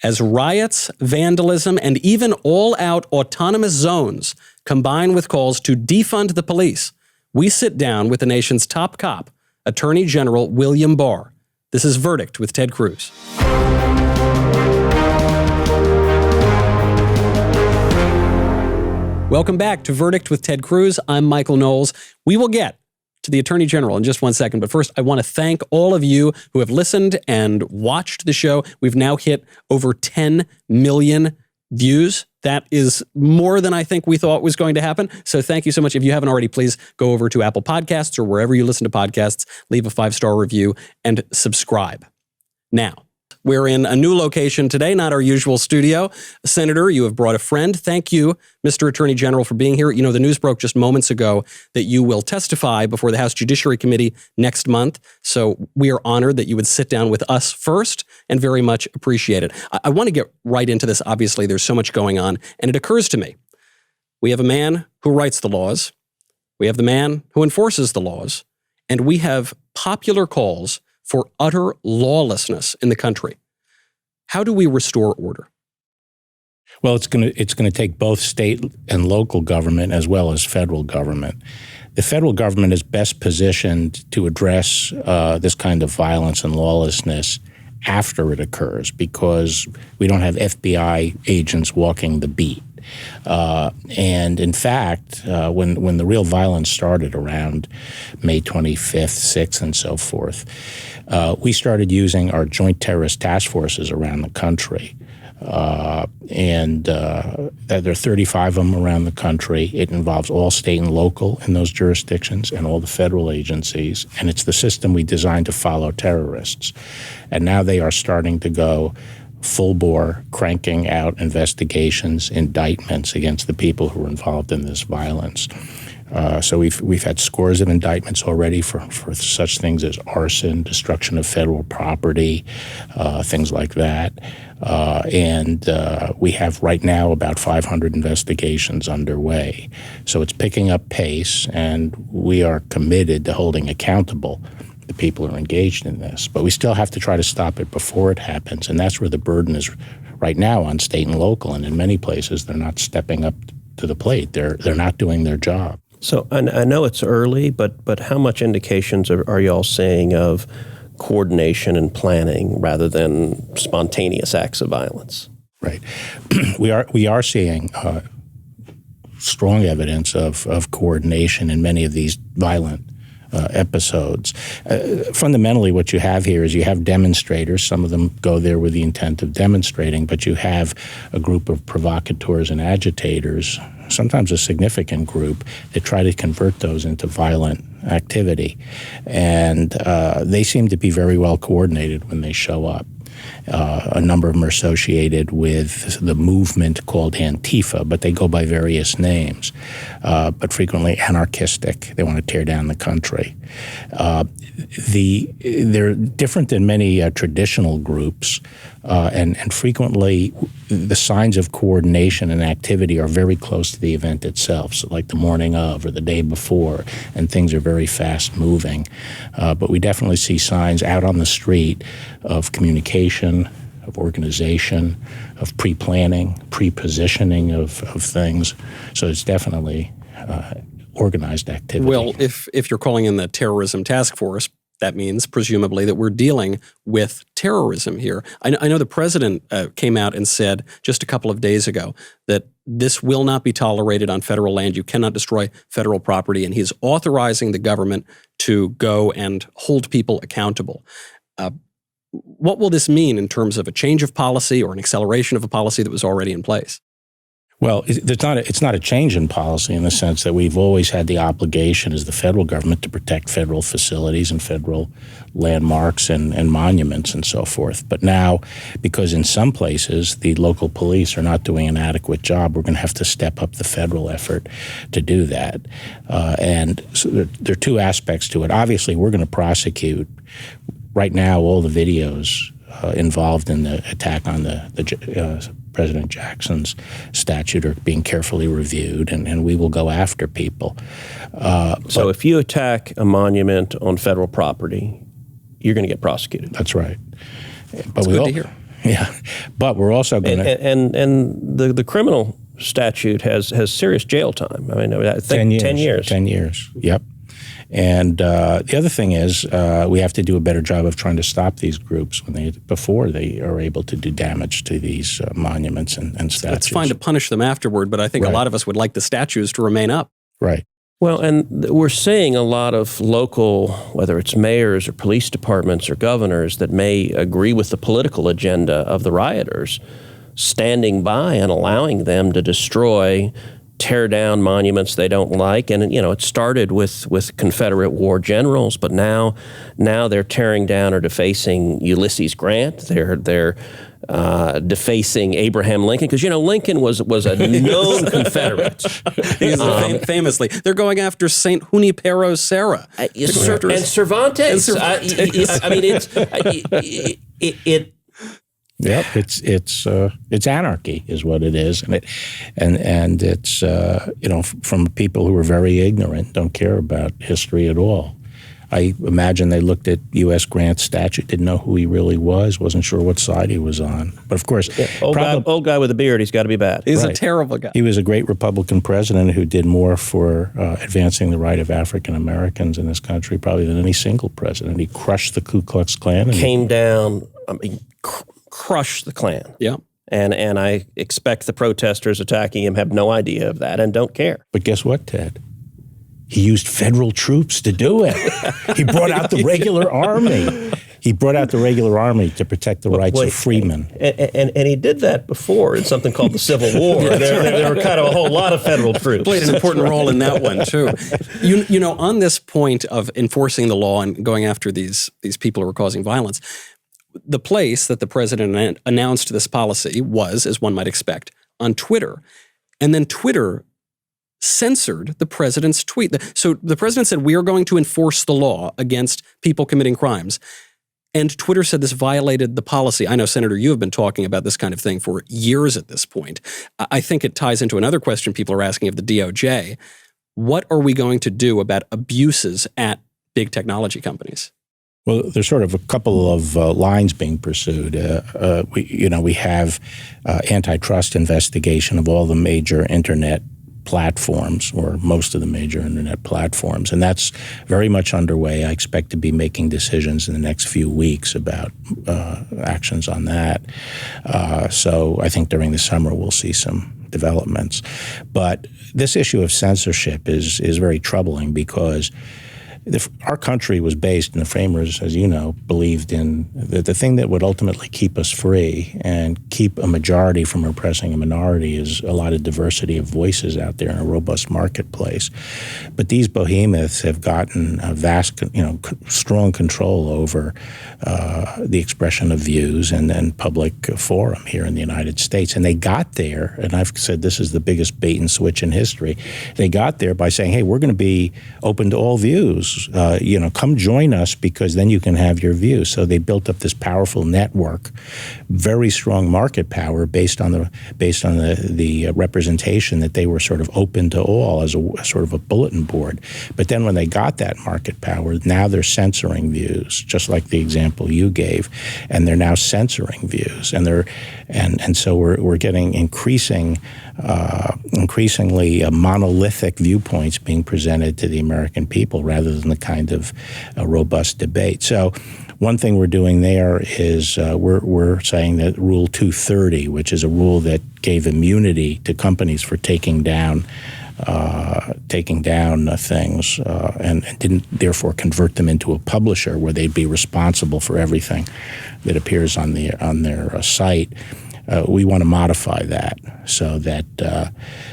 As riots, vandalism, and even all-out autonomous zones combine with calls to defund the police, we sit down with the nation's top cop, Attorney General William Barr. This is Verdict with Ted Cruz. Welcome back to Verdict with Ted Cruz. I'm Michael Knowles. We will get to the Attorney General in just one second, but first I want to thank all of you who have listened and watched the show. We've now hit over 10 million views. That is more than I think we thought was going to happen. So thank you so much. If you haven't already, please go over to Apple Podcasts or wherever you listen to podcasts, leave a 5-star review and subscribe. Now, we're in a new location today, not our usual studio. Senator, you have brought a friend. Thank you, Mr. Attorney General, for being here. You know, the news broke just moments ago that you will testify before the House Judiciary Committee next month. So we are honored that you would sit down with us first and very much appreciate it. I want to get right into this. Obviously, there's so much going on. And it occurs to me, we have a man who writes the laws. We have the man who enforces the laws. And we have popular calls for utter lawlessness in the country. How do we restore order? Well, it's going to take both state and local government as well as federal government. The federal government is best positioned to address this kind of violence and lawlessness after it occurs because we don't have FBI agents walking the beat. And in fact, when the real violence started around May 25th, 6th, and so forth, we started using our joint terrorist task forces around the country. And there are 35 of them around the country. It involves all state and local in those jurisdictions and all the federal agencies. And it's the system we designed to follow terrorists. And now they are starting to go full bore, cranking out investigations, indictments against the people who were involved in this violence. So we've had scores of indictments already for such things as arson, destruction of federal property, things like that. And we have right now about 500 investigations underway. So it's picking up pace, and we are committed to holding accountable the people who are engaged in this. But we still have to try to stop it before it happens, and that's where the burden is right now on state and local. And in many places, they're not stepping up to the plate. They're not doing their job. So I know it's early, but how much indications are y'all seeing of coordination and planning rather than spontaneous acts of violence? Right. We are seeing strong evidence of coordination in many of these violent episodes. Fundamentally, what you have here is you have demonstrators. Some of them go there with the intent of demonstrating, but you have a group of provocateurs and agitators, sometimes a significant group, that try to convert those into violent activity. And they seem to be very well coordinated when they show up. A number of them are associated with the movement called Antifa, but they go by various names, but frequently anarchistic. They want to tear down the country. They're different than many traditional groups, and frequently the signs of coordination and activity are very close to the event itself, so like the morning of or the day before, and things are very fast moving. But we definitely see signs out on the street of communication, of organization, of pre-planning, pre-positioning of things. So it's definitely organized activity. Well, if you're calling in the terrorism task force, that means presumably that we're dealing with terrorism here. I know the president came out and said just a couple of days ago that this will not be tolerated on federal land. You cannot destroy federal property, and he's authorizing the government to go and hold people accountable. What will this mean in terms of a change of policy or an acceleration of a policy that was already in place? Well, it's not a change in policy in the sense that we've always had the obligation as the federal government to protect federal facilities and federal landmarks and monuments and so forth. But now, because in some places the local police are not doing an adequate job, we're going to have to step up the federal effort to do that. And so there are two aspects to it. Obviously, we're going to prosecute. Right now, all the videos involved in the attack on the President Jackson's statue are being carefully reviewed, and we will go after people. So if you attack a monument on federal property, you're going to get prosecuted. That's right. But good to hear. Yeah, but we're also going to and the criminal statute has serious jail time. I mean, I think 10 years. 10 years. Yep. And the other thing is we have to do a better job of trying to stop these groups before they are able to do damage to these monuments and statues. It's fine to punish them afterward, but I think a lot of us would like the statues to remain up. Right. Well, and we're seeing a lot of local, whether it's mayors or police departments or governors that may agree with the political agenda of the rioters, standing by and allowing them to destroy, tear down monuments they don't like. And, it started with Confederate war generals, but now they're tearing down or defacing Ulysses Grant. They're defacing Abraham Lincoln, because Lincoln was a known Confederate. Famously, they're going after Saint Junipero Serra and Cervantes. I mean, it. Yep, it's anarchy is what it is, and it's from people who are very ignorant, don't care about history at all. I imagine they looked at U.S. Grant's statue, didn't know who he really was, wasn't sure what side he was on. But of course, old guy with a beard, he's got to be bad. He's a terrible guy. He was a great Republican president who did more for advancing the right of African Americans in this country probably than any single president. He crushed the Ku Klux Klan. And came down, crushed the Klan. Yeah. And I expect the protesters attacking him have no idea of that and don't care. But guess what, Ted? He used federal troops to do it. He brought out the regular army. He brought out the regular army to protect the rights of freemen. And he did that before in something called the Civil War. There were kind of a whole lot of federal troops. Played an important role in that one, too. On this point of enforcing the law and going after these people who are causing violence, the place that the president announced this policy was, as one might expect, on Twitter. And then Twitter censored the president's tweet. So the president said, we are going to enforce the law against people committing crimes. And Twitter said this violated the policy. I know, Senator, you have been talking about this kind of thing for years at this point. I think it ties into another question people are asking of the DOJ. What are we going to do about abuses at big technology companies? Well, there's sort of a couple of lines being pursued. We have antitrust investigation of all the major internet platforms, or most of the major internet platforms, and that's very much underway. I expect to be making decisions in the next few weeks about actions on that. So I think during the summer we'll see some developments. But this issue of censorship is very troubling because our country was based, and the framers, as you know, believed in the thing that would ultimately keep us free and keep a majority from oppressing a minority is a lot of diversity of voices out there in a robust marketplace. But these behemoths have gotten a vast, strong control over the expression of views and then public forum here in the United States. And they got there, and I've said this is the biggest bait and switch in history. They got there by saying, hey, we're going to be open to all views. Come join us because then you can have your views. So they built up this powerful network, very strong market power based on the representation that they were sort of open to all as a sort of a bulletin board. But then when they got that market power, now they're censoring views, just like the example you gave, and they're now censoring views, and so we're getting increasingly monolithic viewpoints being presented to the American people rather than the kind of robust debate. So one thing we're doing there is we're saying that Rule 230, which is a rule that gave immunity to companies for taking down things and didn't therefore convert them into a publisher where they'd be responsible for everything that appears on their site. We want to modify that so that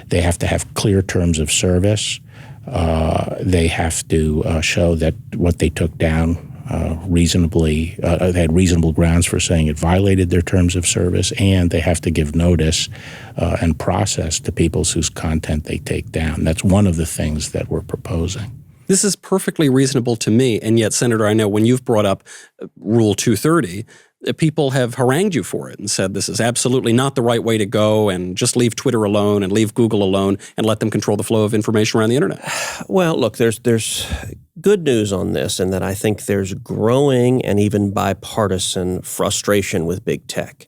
they have to have clear terms of service. They have to show that what they took down they had reasonable grounds for saying it violated their terms of service, and they have to give notice and process to people whose content they take down. That's one of the things that we're proposing. This is perfectly reasonable to me, and yet, Senator, I know when you've brought up Rule 230, people have harangued you for it and said this is absolutely not the right way to go, and just leave Twitter alone and leave Google alone and let them control the flow of information around the internet. Well, look, there's good news on this, in that I think there's growing and even bipartisan frustration with big tech.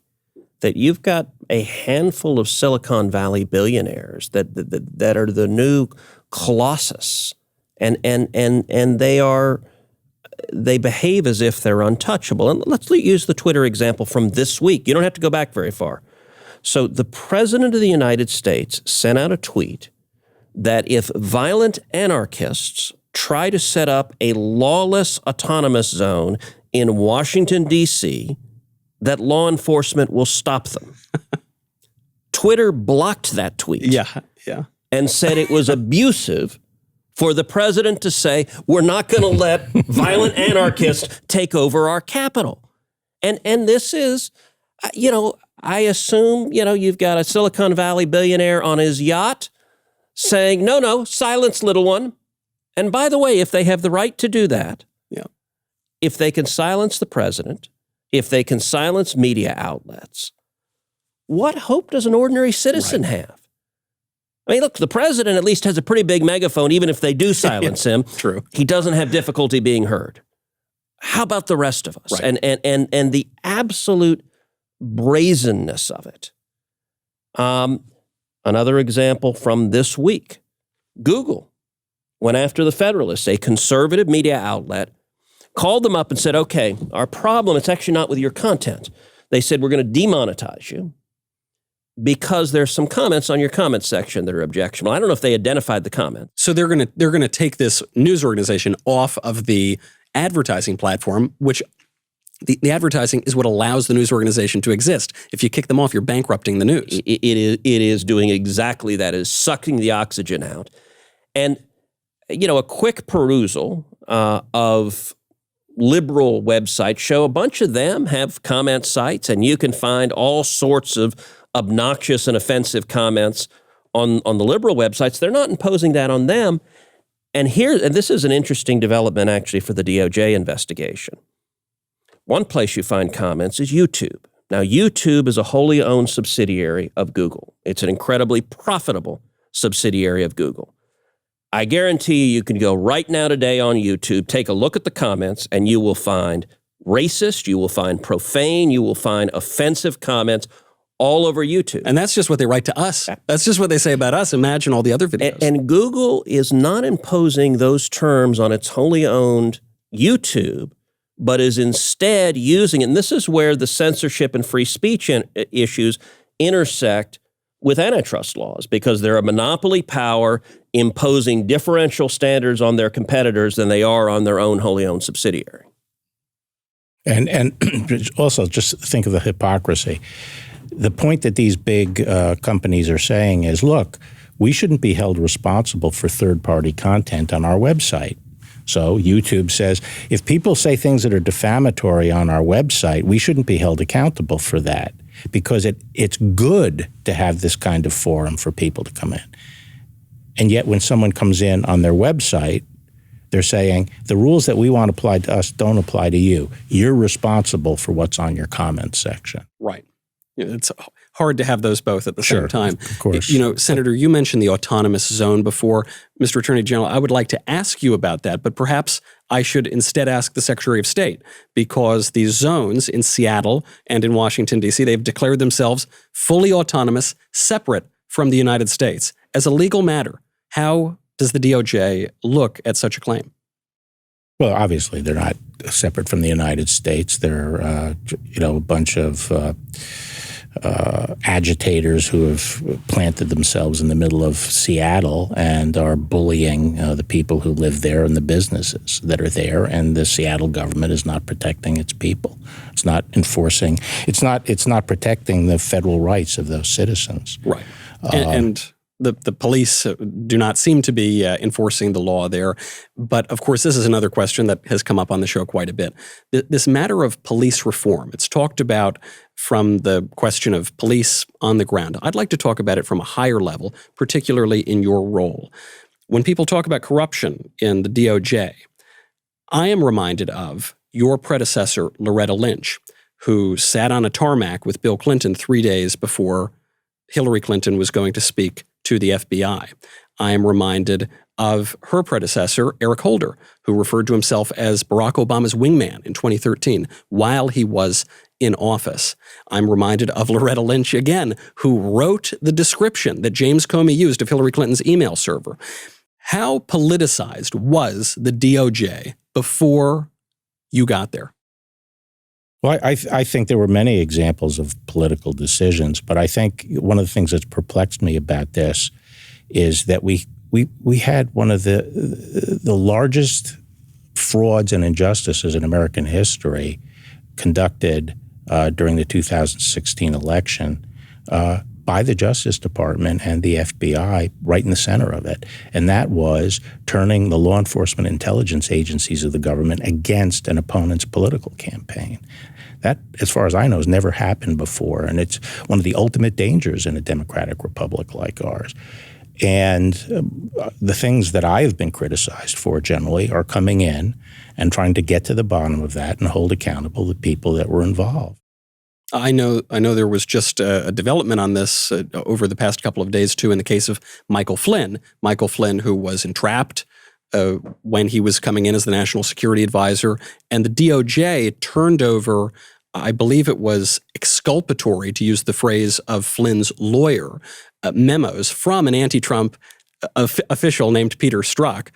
that you've got a handful of Silicon Valley billionaires that are the new colossus, and they behave as if they're untouchable. And let's use the Twitter example from this week. You don't have to go back very far. So the President of the United States sent out a tweet that if violent anarchists try to set up a lawless autonomous zone in Washington, D.C., that law enforcement will stop them. Twitter blocked that tweet. Yeah. And said it was abusive for the president to say, we're not going to let violent anarchists take over our capital. And this is, I assume, you've got a Silicon Valley billionaire on his yacht saying, no, silence, little one. And by the way, if they have the right to do that, if they can silence the president, if they can silence media outlets, what hope does an ordinary citizen have? I mean, look, the president at least has a pretty big megaphone, even if they do silence him. True. He doesn't have difficulty being heard. How about the rest of us? Right. And the absolute brazenness of it. Another example from this week, Google went after the Federalists, a conservative media outlet, called them up and said, okay, our problem, it's actually not with your content. They said, we're going to demonetize you because there's some comments on your comment section that are objectionable. I don't know if they identified the comment. So they're going to take this news organization off of the advertising platform, which the advertising is what allows the news organization to exist. If you kick them off, you're bankrupting the news. It is doing exactly that, is sucking the oxygen out. And, a quick perusal of liberal websites show a bunch of them have comment sites, and you can find all sorts of obnoxious and offensive comments on the liberal websites. They're not imposing that on them. And this is an interesting development actually for the DOJ investigation. One place you find comments is YouTube. Now, YouTube is a wholly owned subsidiary of Google. It's an incredibly profitable subsidiary of Google. I guarantee you can go right now today on YouTube, take a look at the comments, and you will find racist, you will find profane, you will find offensive comments all over YouTube. And that's just what they write to us. That's just what they say about us. Imagine all the other videos. And Google is not imposing those terms on its wholly owned YouTube, but is instead using, and this is where the censorship and free speech issues intersect with antitrust laws, because they're a monopoly power imposing differential standards on their competitors than they are on their own wholly owned subsidiary. And also just think of the hypocrisy. The point that these big companies are saying is, look, we shouldn't be held responsible for third-party content on our website. So YouTube says, if people say things that are defamatory on our website, we shouldn't be held accountable for that, because it's good to have this kind of forum for people to come in. And yet when someone comes in on their website, they're saying, the rules that we want applied to us don't apply to you. You're responsible for what's on your comments section. Right. It's hard to have those both at the same time. Of course. Senator, you mentioned the autonomous zone before. Mr. Attorney General, I would like to ask you about that, but perhaps I should instead ask the Secretary of State, because these zones in Seattle and in Washington, D.C., they've declared themselves fully autonomous, separate from the United States. As a legal matter, how does the DOJ look at such a claim? Well, obviously, they're not separate from the United States. They're, a bunch of agitators who have planted themselves in the middle of Seattle and are bullying the people who live there and the businesses that are there. And the Seattle government is not protecting its people. It's not enforcing. It's not protecting the federal rights of those citizens. Right. And the police do not seem to be enforcing the law there. But of course, this is another question that has come up on the show quite a bit. This matter of police reform, it's talked about from the question of police on the ground. I'd like to talk about it from a higher level, particularly in your role. When people talk about corruption in the DOJ, I am reminded of your predecessor, Loretta Lynch, who sat on a tarmac with Bill Clinton 3 days before Hillary Clinton was going to speak to the FBI. I am reminded of her predecessor, Eric Holder, who referred to himself as Barack Obama's wingman in 2013 while he was in office. I'm reminded of Loretta Lynch again, who wrote the description that James Comey used of Hillary Clinton's email server. How politicized was the DOJ before you got there? Well, I think there were many examples of political decisions, but I think one of the things that's perplexed me about this is that we had one of the largest frauds and injustices in American history conducted during the 2016 election by the Justice Department and the FBI right in the center of it. And that was turning the law enforcement intelligence agencies of the government against an opponent's political campaign. That, as far as I know, has never happened before. And it's one of the ultimate dangers in a democratic republic like ours. And the things that I have been criticized for generally are coming in and trying to get to the bottom of that and hold accountable the people that were involved. I know there was just a development on this over the past couple of days, too, in the case of Michael Flynn. Michael Flynn, who was entrapped when he was coming in as the National Security Advisor. And the DOJ turned over, I believe it was exculpatory, to use the phrase of Flynn's lawyer, memos from an anti-Trump official named Peter Strzok.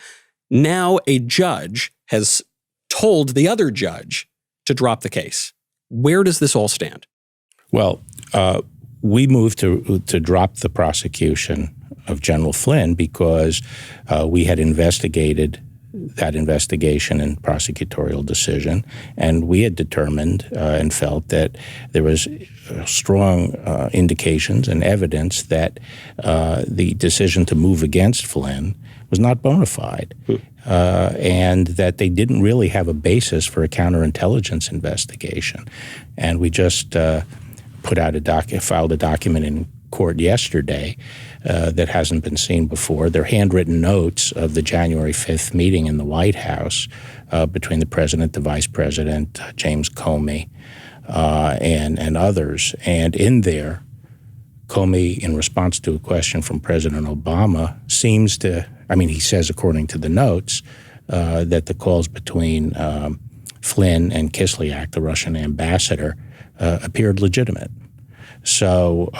Now a judge has told the other judge to drop the case. Where does this all stand? Well, we moved to drop the prosecution of General Flynn because we had investigated that investigation and prosecutorial decision, and we had determined and felt that there was strong indications and evidence that the decision to move against Flynn was not bona fide, and that they didn't really have a basis for a counterintelligence investigation. And we just filed a document in court yesterday that hasn't been seen before. They're handwritten notes of the January 5th meeting in the White House between the president, the vice president, James Comey, and others. And in there, Comey, in response to a question from President Obama, seems to, he says, according to the notes, that the calls between Flynn and Kislyak, the Russian ambassador, appeared legitimate. So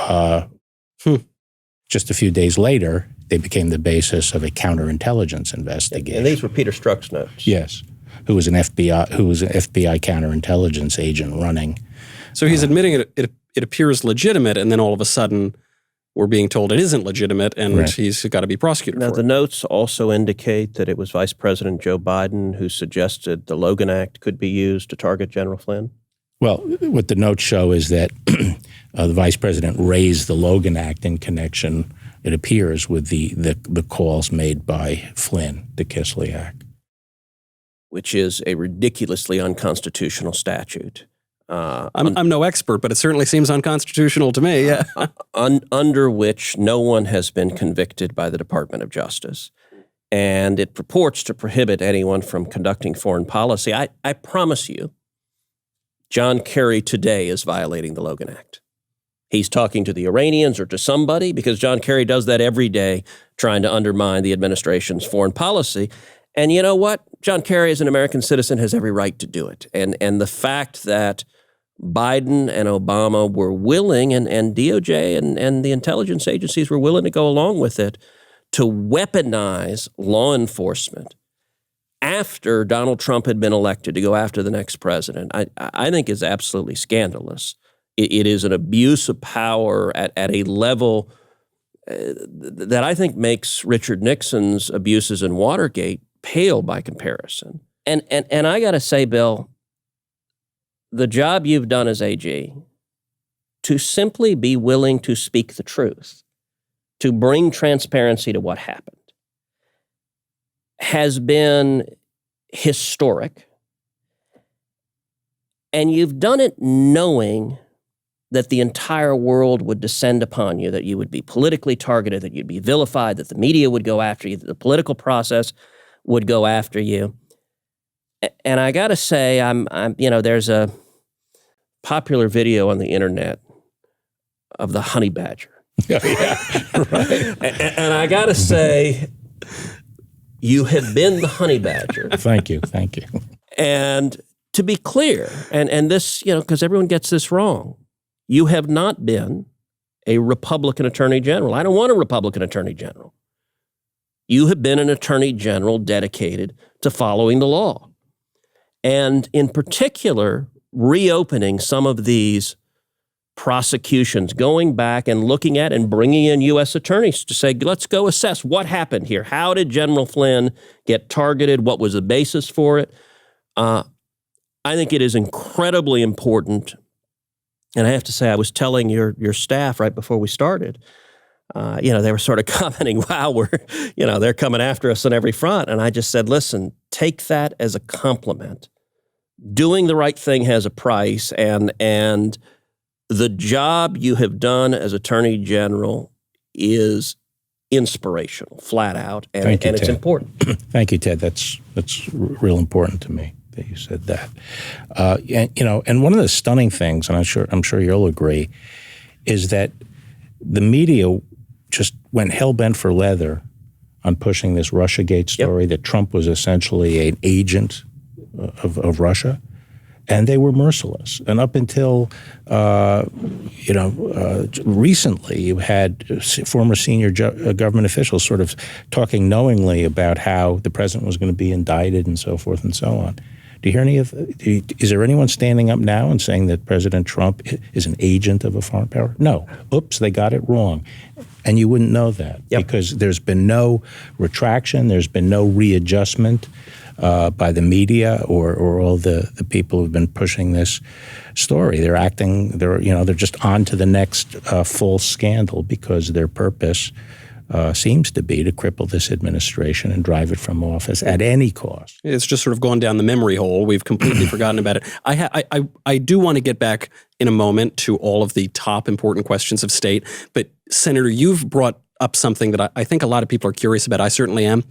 just a few days later, they became the basis of a counterintelligence investigation. And these were Peter Strzok's notes. Yes, who was an FBI counterintelligence agent running. So he's admitting it appears legitimate, and then all of a sudden we're being told it isn't legitimate, and right. He's got to be prosecuted for it. Now, the notes also indicate that it was Vice President Joe Biden who suggested the Logan Act could be used to target General Flynn? Well, what the notes show is that the vice president raised the Logan Act in connection, it appears, with the calls made by Flynn to Kislyak. Which is a ridiculously unconstitutional statute. I'm no expert, but it certainly seems unconstitutional to me, yeah. Under which no one has been convicted by the Department of Justice. And it purports to prohibit anyone from conducting foreign policy. I promise you, John Kerry today is violating the Logan Act. He's talking to the Iranians or to somebody, because John Kerry does that every day, trying to undermine the administration's foreign policy. And you know what? John Kerry, as an American citizen, has every right to do it. And the fact that Biden and Obama were willing, and DOJ and the intelligence agencies were willing to go along with it, to weaponize law enforcement after Donald Trump had been elected to go after the next president, I think is absolutely scandalous. It is an abuse of power at a level that I think makes Richard Nixon's abuses in Watergate pale by comparison. And I got to say, Bill, the job you've done as AG, to simply be willing to speak the truth, to bring transparency to what happened, has been historic. And you've done it knowing that the entire world would descend upon you, that you would be politically targeted, that you'd be vilified, that the media would go after you, that the political process would go after you. And I got to say, there's a popular video on the internet of the honey badger. Yeah, right. And I got to say, you have been the honey badger. Thank you. And to be clear, and this, because everyone gets this wrong, you have not been a Republican Attorney General. I don't want a Republican Attorney General. You have been an Attorney General dedicated to following the law. And in particular, reopening some of these prosecutions, going back and looking at and bringing in U.S. attorneys to say, let's go assess what happened here. How did General Flynn get targeted? What was the basis for it? I think it is incredibly important. And I have to say, I was telling your staff right before we started, they were sort of commenting, wow, they're coming after us on every front. And I just said, listen, take that as a compliment. Doing the right thing has a price, and the job you have done as Attorney General is inspirational, flat out, and it's important. Thank you, Ted. That's real important to me that you said that. And one of the stunning things, and I'm sure you'll agree, is that the media just went hell-bent for leather on pushing this Russiagate story, that Trump was essentially an agent of Russia, and they were merciless. And up until recently, you had former senior government officials sort of talking knowingly about how the president was going to be indicted and so forth and so on. Do you hear any of? Is there anyone standing up now and saying that President Trump is an agent of a foreign power? No. Oops, they got it wrong. And you wouldn't know that because there's been no retraction, there's been no readjustment by the media or all the people who've been pushing this story. They're just on to the next false scandal because their purpose seems to be to cripple this administration and drive it from office at any cost. It's just sort of gone down the memory hole. We've completely forgotten about it. I do want to get back in a moment to all of the top important questions of state. But Senator, you've brought up something that I think a lot of people are curious about. I certainly am.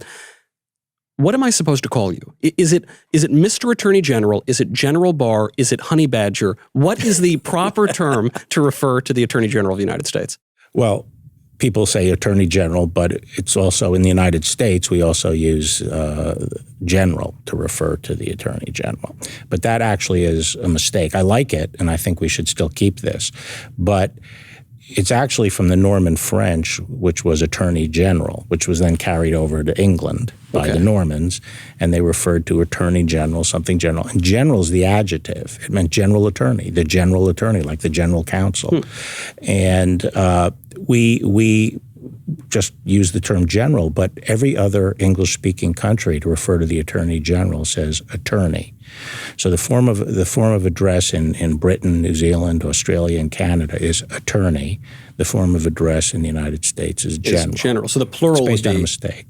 What am I supposed to call you? Is it Mr. Attorney General? Is it General Barr? Is it Honey Badger? What is the proper term to refer to the Attorney General of the United States? Well, people say Attorney General, but it's also in the United States, we also use General to refer to the Attorney General. But that actually is a mistake. I like it, and I think we should still keep this. But it's actually from the Norman French, which was Attorney General, which was then carried over to England by the Normans, and they referred to Attorney General, something general. And general is the adjective. It meant general attorney, the general attorney, like the general counsel. And we just use the term general, but every other English-speaking country to refer to the Attorney General says attorney. So the form of address in Britain, New Zealand, Australia, and Canada is attorney. The form of address in the United States is general. It's general. So the plural it's based would be... on a mistake.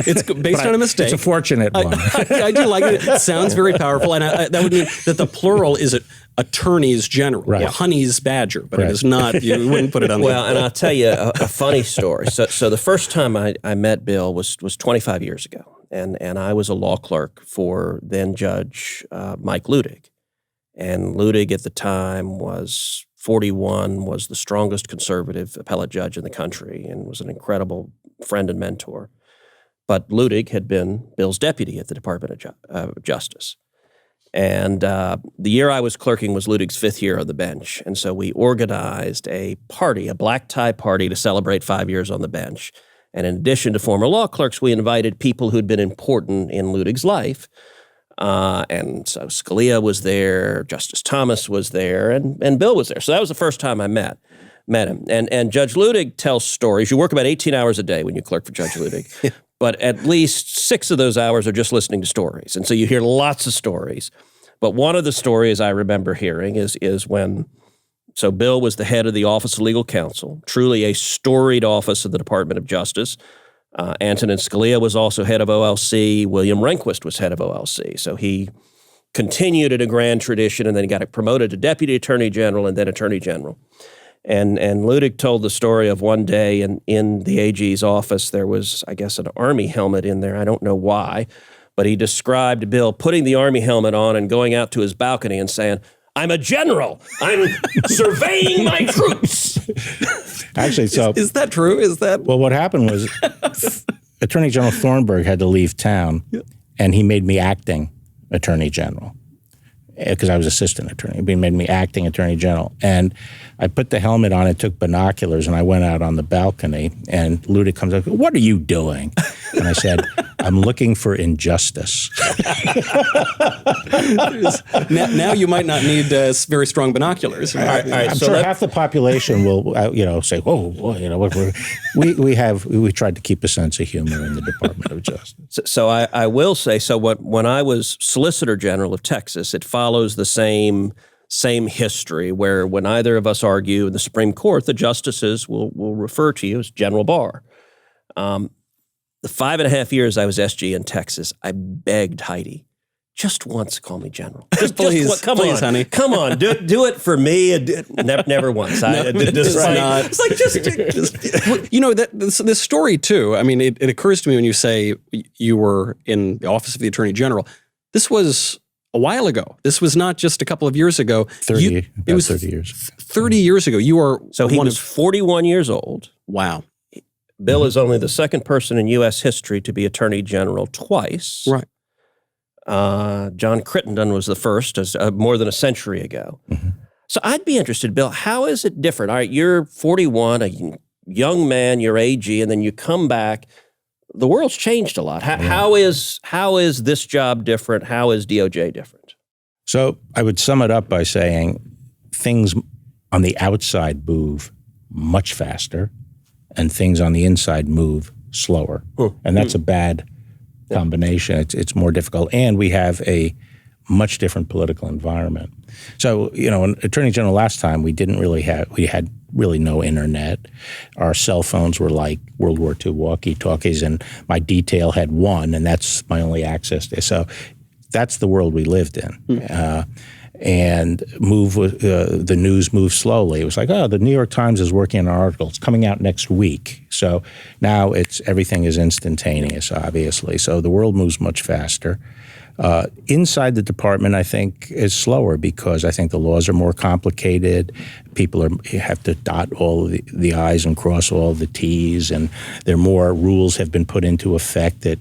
It's based on a mistake. It's a fortunate one. I do like it. It sounds very powerful. And that would mean that the plural is attorneys general, or Honey's Badger, but it is not. You wouldn't put it on Well, and I'll tell you a funny story. So the first time I met Bill was 25 years ago. And I was a law clerk for then Judge Mike Ludig. And Ludig at the time was 41, was the strongest conservative appellate judge in the country, and was an incredible friend and mentor. But Ludig had been Bill's deputy at the Department of Justice. And the year I was clerking was Ludig's 5th year on the bench. And so we organized a party, a black tie party, to celebrate 5 years on the bench. And in addition to former law clerks, we invited people who'd been important in Ludig's life. And so Scalia was there, Justice Thomas was there, and Bill was there. So that was the first time I met him. And Judge Ludig tells stories. You work about 18 hours a day when you clerk for Judge Ludig, but at least 6 of those hours are just listening to stories. And so you hear lots of stories. But one of the stories I remember hearing is when... So Bill was the head of the Office of Legal Counsel, truly a storied office of the Department of Justice. Antonin Scalia was also head of OLC. William Rehnquist was head of OLC. So he continued in a grand tradition, and then he got promoted to Deputy Attorney General and then Attorney General. And Ludig told the story of one day in the AG's office, there was, I guess, an Army helmet in there. I don't know why, but he described Bill putting the Army helmet on and going out to his balcony and saying, "I'm a general. I'm surveying my troops." Actually, so... Is that true? Is that... Well, what happened was Attorney General Thornburg had to leave town, and he made me acting Attorney General. because I was assistant attorney. He made me acting attorney general. And I put the helmet on and took binoculars, and I went out on the balcony, and Luda comes up, "What are you doing?" And I said, "I'm looking for injustice." Now you might not need very strong binoculars. All right, I'm sure half the population will, say, "Oh, we tried to keep a sense of humor in the Department of Justice." So I will say, when I was Solicitor General of Texas, it follows the same history where when either of us argue in the Supreme Court, the justices will refer to you as General Barr. The 5.5 years I was SG in Texas, I begged Heidi, just once call me General. Please, honey. Come on, do it for me. Never once. It's like this story too. I mean, it occurs to me when you say you were in the office of the Attorney General. This was a while ago. This was not just a couple of years ago. 30 years. 30 years ago. You are he was 41 years old. Wow. Bill is only the second person in U.S. history to be Attorney General twice. Right. John Crittenden was the first, more than a century ago. Mm-hmm. So I'd be interested, Bill, how is it different? All right, you're 41, a young man, you're AG, and then you come back. The world's changed a lot. How is this job different? How is DOJ different? So I would sum it up by saying things on the outside move much faster, and things on the inside move slower. And that's a bad combination. It's more difficult. And we have a much different political environment. So, an Attorney General last time, we had really no internet. Our cell phones were like World War II walkie-talkies, and my detail had one, and that's my only access to. So that's the world we lived in. And the news moved slowly. It was like, the New York Times is working on an article. It's coming out next week. So now everything is instantaneous, obviously. So the world moves much faster. Inside the department, I think, is slower because I think the laws are more complicated. People have to dot all the I's and cross all the T's, and there are more rules have been put into effect that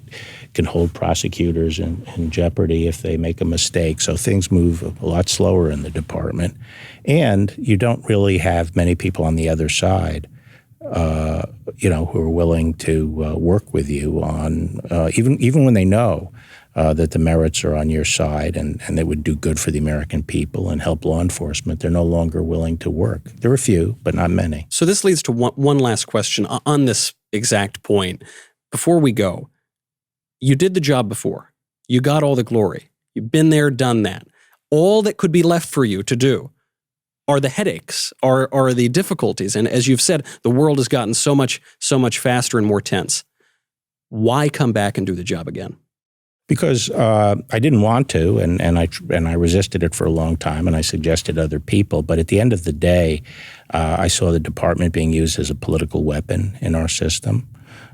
can hold prosecutors in jeopardy if they make a mistake. So things move a lot slower in the department. And you don't really have many people on the other side, who are willing to work with you on, even when they know that the merits are on your side and they would do good for the American people and help law enforcement. They're no longer willing to work. There are a few, but not many. So this leads to one last question on this exact point. Before we go, you did the job before. You got all the glory. You've been there, done that. All that could be left for you to do are the headaches, are the difficulties. And as you've said, the world has gotten so much faster and more tense. Why come back and do the job again? Because I didn't want to, and I resisted it for a long time, and I suggested other people. But at the end of the day, I saw the department being used as a political weapon in our system.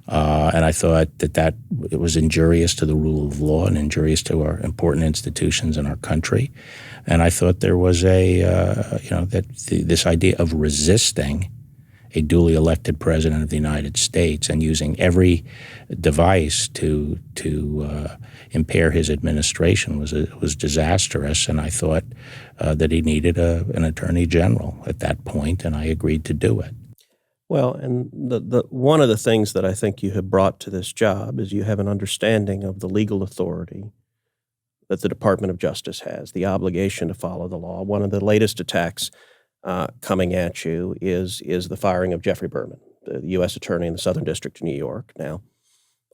And I thought that it was injurious to the rule of law and injurious to our important institutions in our country. And I thought there was this idea of resisting a duly elected president of the United States and using every device to impair his administration was disastrous. And I thought that he needed an attorney general at that point, and I agreed to do it. Well, and the one of the things that I think you have brought to this job is you have an understanding of the legal authority that the Department of Justice has, the obligation to follow the law. One of the latest attacks coming at you is the firing of Jeffrey Berman, the U.S. attorney in the Southern District of New York. Now,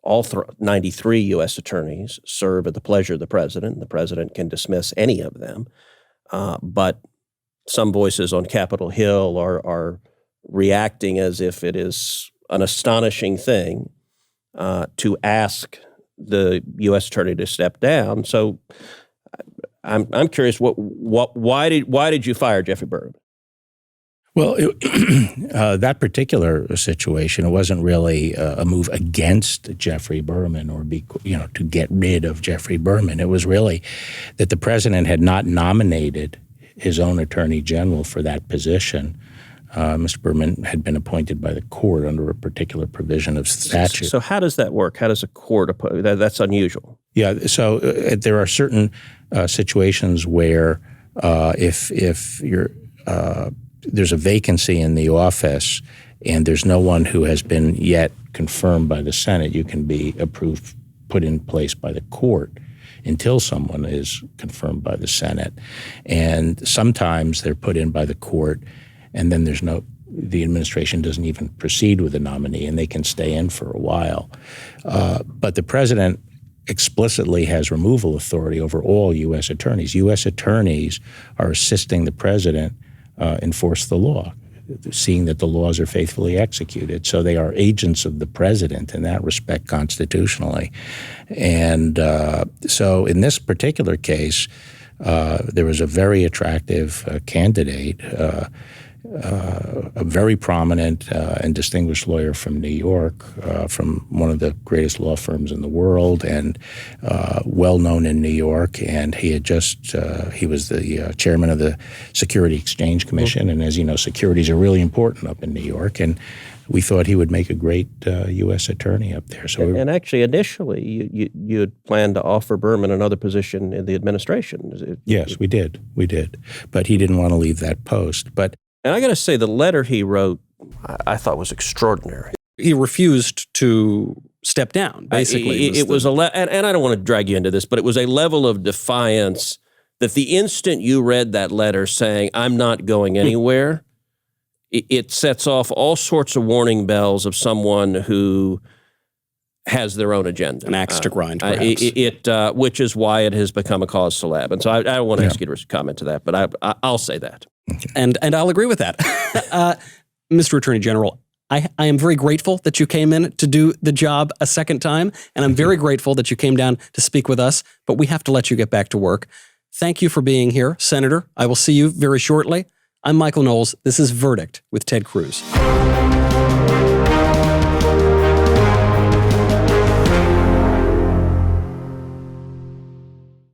all 93 U.S. attorneys serve at the pleasure of the president, and the president can dismiss any of them. But some voices on Capitol Hill are reacting as if it is an astonishing thing to ask the U.S. attorney to step down. So I'm curious, why did you fire Jeffrey Berman? Well, that particular situation, it wasn't really a move against Jeffrey Berman or to get rid of Jeffrey Berman. It was really that the president had not nominated his own attorney general for that position. Mr. Berman had been appointed by the court under a particular provision of statute. So how does that work? How does a court that's unusual? Yeah, so there are certain situations where if you're there's a vacancy in the office and there's no one who has been yet confirmed by the Senate, you can be approved, put in place by the court until someone is confirmed by the Senate. And sometimes they're put in by the court and then the administration doesn't even proceed with the nominee and they can stay in for a while. But the president explicitly has removal authority over all U.S. attorneys. U.S. attorneys are assisting the president enforce the law, seeing that the laws are faithfully executed. So they are agents of the president in that respect constitutionally. And so in this particular case, there was a very attractive candidate, a very prominent and distinguished lawyer from New York, from one of the greatest law firms in the world, and well known in New York. And he had he was the chairman of the Security Exchange Commission, and as you know, securities are really important up in New York. And we thought he would make a great U.S. attorney up there. So and actually, initially, you had planned to offer Berman another position in the administration. Yes, we did, but he didn't want to leave that post. And I got to say, the letter he wrote, I thought was extraordinary. He refused to step down, basically. And I don't want to drag you into this, but it was a level of defiance that the instant you read that letter saying, I'm not going anywhere, it sets off all sorts of warning bells of someone who has their own agenda. An axe to grind, perhaps. Which is why it has become a cause celeb. And so I don't want to ask you to comment to that, but I'll say that. And I'll agree with that. Mr. Attorney General, I am very grateful that you came in to do the job a second time, and I'm very grateful that you came down to speak with us, but we have to let you get back to work. Thank you for being here, Senator. I will see you very shortly. I'm Michael Knowles. This is Verdict with Ted Cruz.